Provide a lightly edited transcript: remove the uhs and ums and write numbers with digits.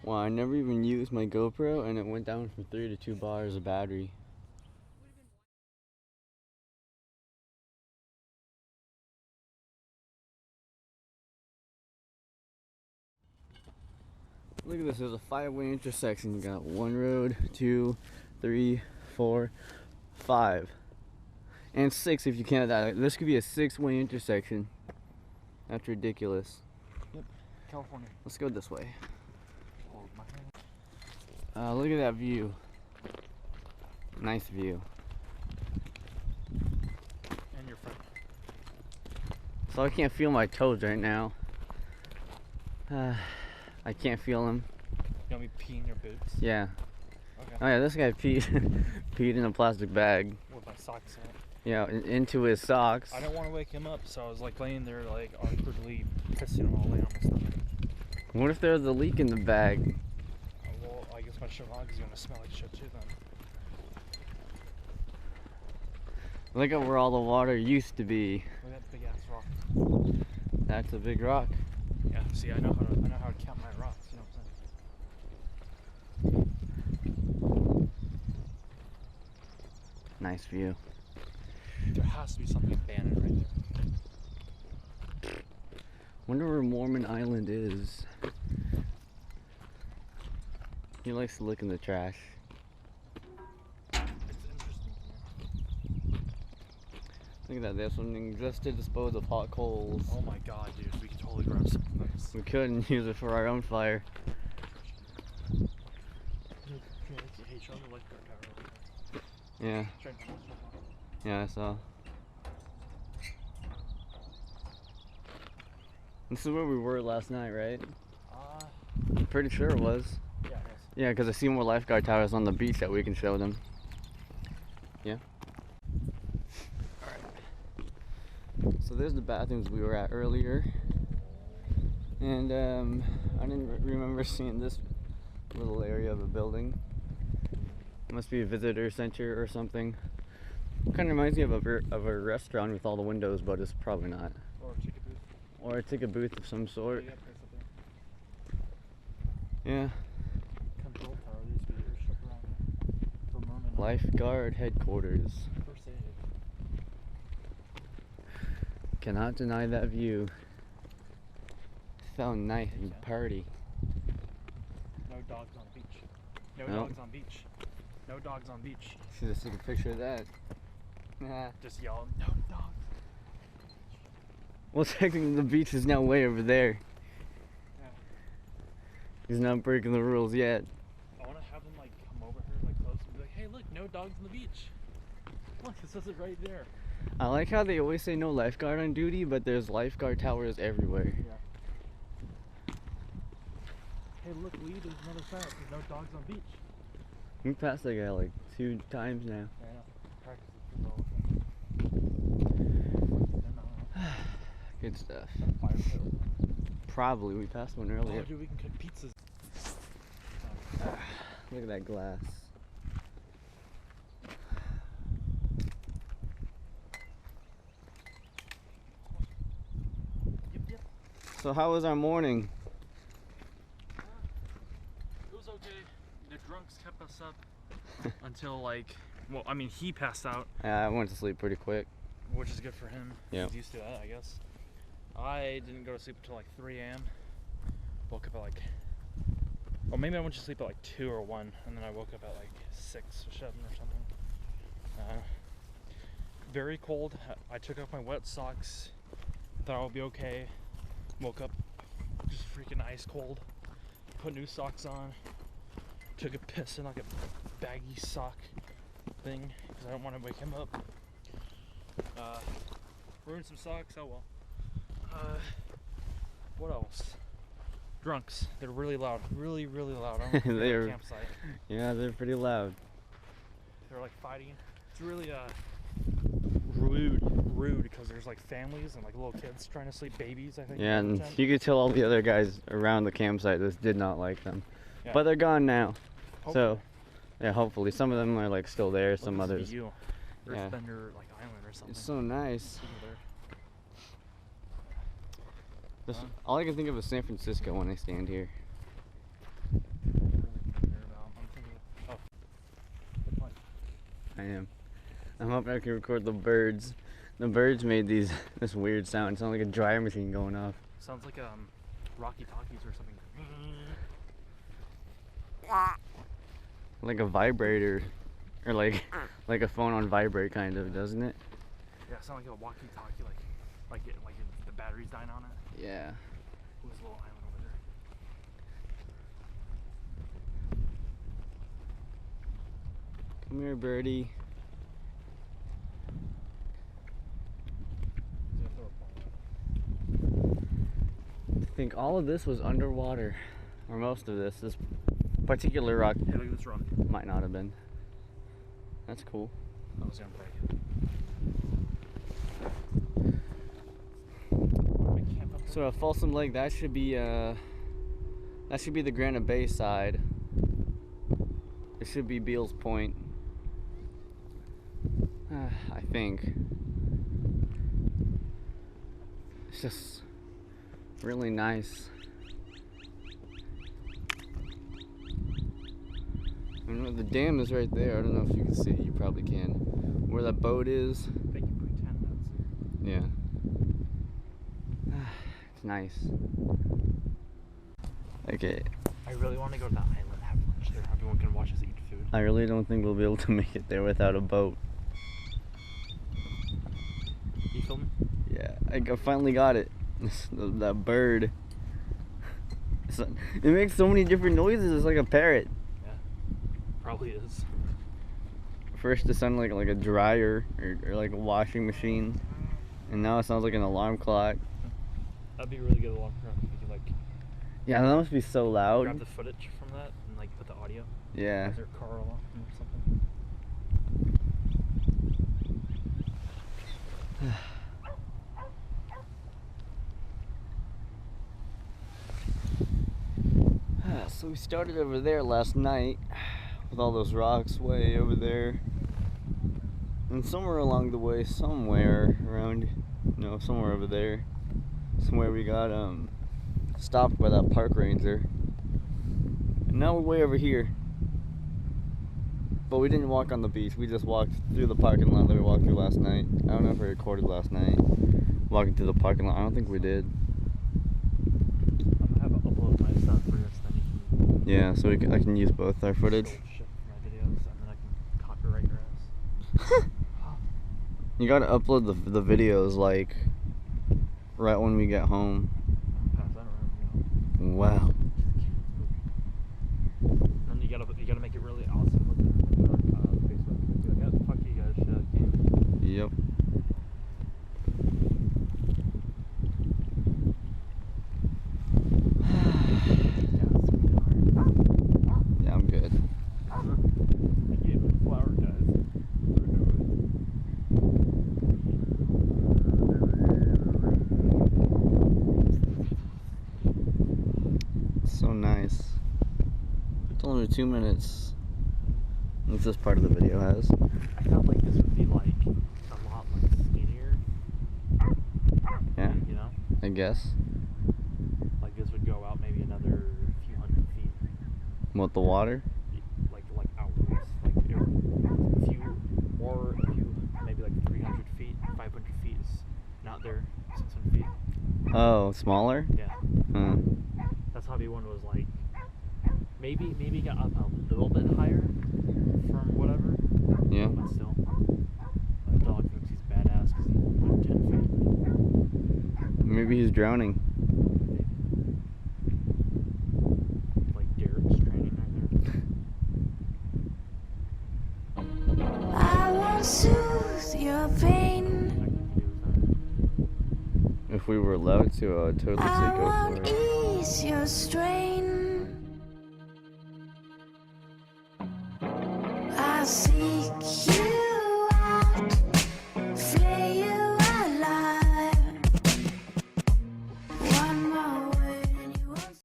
Wow, I never even used my GoPro and it went down from 3 to 2 bars of battery. Look at this, there's a 5-way intersection. You got 1 road, 2, 3, 4, 5. And 6 if you count that. This could be a 6-way intersection. That's ridiculous. Yep, California. Let's go this way. Look at that view. Nice view. And your friend. So I can't feel my toes right now. I can't feel them. You want me to pee in your boots? Yeah. Okay. Oh yeah, this guy peed in a plastic bag. With my socks in it. Yeah, into his socks. I didn't want to wake him up, so I was like laying there like awkwardly pissing all the way on my stomach. What if there's a leak in the bag? Well, I guess my shavag is gonna smell like shit too then. Look at where all the water used to be. Look at that big ass rock. That's a big rock. Yeah, see, I know how to count my rocks, you know what I'm saying? Nice view. There has to be something abandoned right there. Wonder where Mormon Island is. He likes to look in the trash. It's interesting to me. Look at that, there's something just to dispose of hot coals. Oh my god, dude, we could totally grab something nice. We couldn't use it for our own fire. Hey, show me the lifeguard tower over Yeah, there. yeah, I saw. This is where we were last night, right? I'm pretty sure it was. Yeah, it is. Yeah, because I see more lifeguard towers on the beach that we can show them. Yeah. Alright. So there's the bathrooms we were at earlier. And I didn't remember seeing this little area of a building. Must be a visitor center or something. Kind of reminds me of a restaurant with all the windows, but it's probably not. Or a ticket booth. Or a ticket booth of some sort. Yeah, place up there. Yeah. Control tower, there used to be airstrip around for Merman. Lifeguard headquarters. First aid. Cannot deny that view. So nice and party. No dogs on beach. No Nope. dogs on beach. No dogs on beach. Should just take a picture of that. Nah. Just yell, no dogs. Well, technically the beach is now way over there. Yeah. He's not breaking the rules yet. I want to have them like come over here like close and be like, hey look, no dogs on the beach. Look, it says it right there. I like how they always say no lifeguard on duty, but there's lifeguard towers everywhere. Yeah. Hey look, Lee, there's another sign that says no dogs on beach. We passed that guy like 2 times now. Yeah, I know. Practice it for all. Good stuff. Fire pit over there. Probably. We passed one earlier. Oh, dude, we can cook pizzas. Look at that glass. Yep. So how was our morning? It was okay. The drunks kept us up until like, well, I mean, he passed out, I went to sleep pretty quick. which is good for him. Yeah. He's used to that, I guess. I didn't go to sleep until like 3 a.m. Woke up at like, or maybe I went to sleep at like 2 or 1, and then I woke up at like 6 or 7 or something. Very cold. I took off my wet socks. Thought I would be okay. Woke up just freaking ice cold. Put new socks on. Took a piss in like a baggy sock thing because I don't want to wake him up. Ruined some socks. Oh well. What else? Drunks. They're really loud. Really, really loud. I don't know if They're- at a campsite. Yeah, they're pretty loud. They're like fighting. It's really rude because there's like families and like little kids trying to sleep, babies I think. Yeah, and 100%. you could tell all the other guys around the campsite just did not like them. Yeah. But they're gone now. Hopefully. So, yeah, hopefully. Some of them are like still there, Look, some this others. view. Yeah. Earthbender like island or something. It's so nice. Sitting there. All I can think of is San Francisco when I stand here. I am. I'm hoping I can record the birds. The birds made this weird sound. It sounds like a dryer machine going off. Sounds like Rocky Talkies or something. Like a vibrator, or like a phone on vibrate kind of, doesn't it? Yeah, it sounds like a walkie-talkie, like the battery's dying on it. Yeah. Ooh, there's a little island over there. Come here, birdie. I think all of this was underwater, or most of this. This particular rock Yeah, look at this rock. might not have been. That's cool. I was gonna break it. So at Folsom Lake, that should be the Granite Bay side. It should be Beals Point. I think. It's just really nice. And the dam is right there. I don't know if you can see it. You probably can. Where that boat is. They can pretend that's Yeah. It's nice. Okay. I really want to go to that island and have lunch there. Everyone can watch us eat food. I really don't think we'll be able to make it there without a boat. You filming? Yeah, I finally got it. That bird. It makes so many different noises. It's like a parrot. Yeah, probably is. First it sounded like a dryer or like a washing machine, and now it sounds like an alarm clock. That'd be a really good alarm clock if you could like Yeah, that must be so loud. grab the footage from that and like put the audio. Yeah. As your car alarm or something. So we started over there last night with all those rocks way over there, and somewhere along the way, somewhere around, somewhere over there, somewhere we got stopped by that park ranger, and now we're way over here. But we didn't walk on the beach. We just walked through the parking lot that we walked through last night. I don't know if I recorded last night walking through the parking lot. I don't think we did. I'm gonna have it upload my stuff for this, then you can Yeah, so I can use both our footage. ship my videos, and then I can copyright your ass. You gotta upload the videos like right when we get home. Pass that around, Wow. And then you gotta make it really awesome with Facebook. Be like, oh, fuck you guys, shit. Yep. Yeah, I'm good. I gave him a flower, guys. So nice. It's only 2 minutes. What's this part of the video has? I felt like this would be like a lot like skinnier. Yeah, You know? I guess. Like this would go out maybe another few hundred feet. What, the water? Like outwards. Like if you maybe like 300 feet, 500 feet is not there. 600 feet. Oh, smaller? Yeah. Huh. That's how one was like. Maybe got up a little bit higher from whatever. Yeah. But still. My dog thinks he's badass because he went 10 feet. Maybe he's drowning. Like Derek's training right there. I won't soothe your pain. If we were allowed to, I would totally say I go won't for it. ease your strain. I seek you.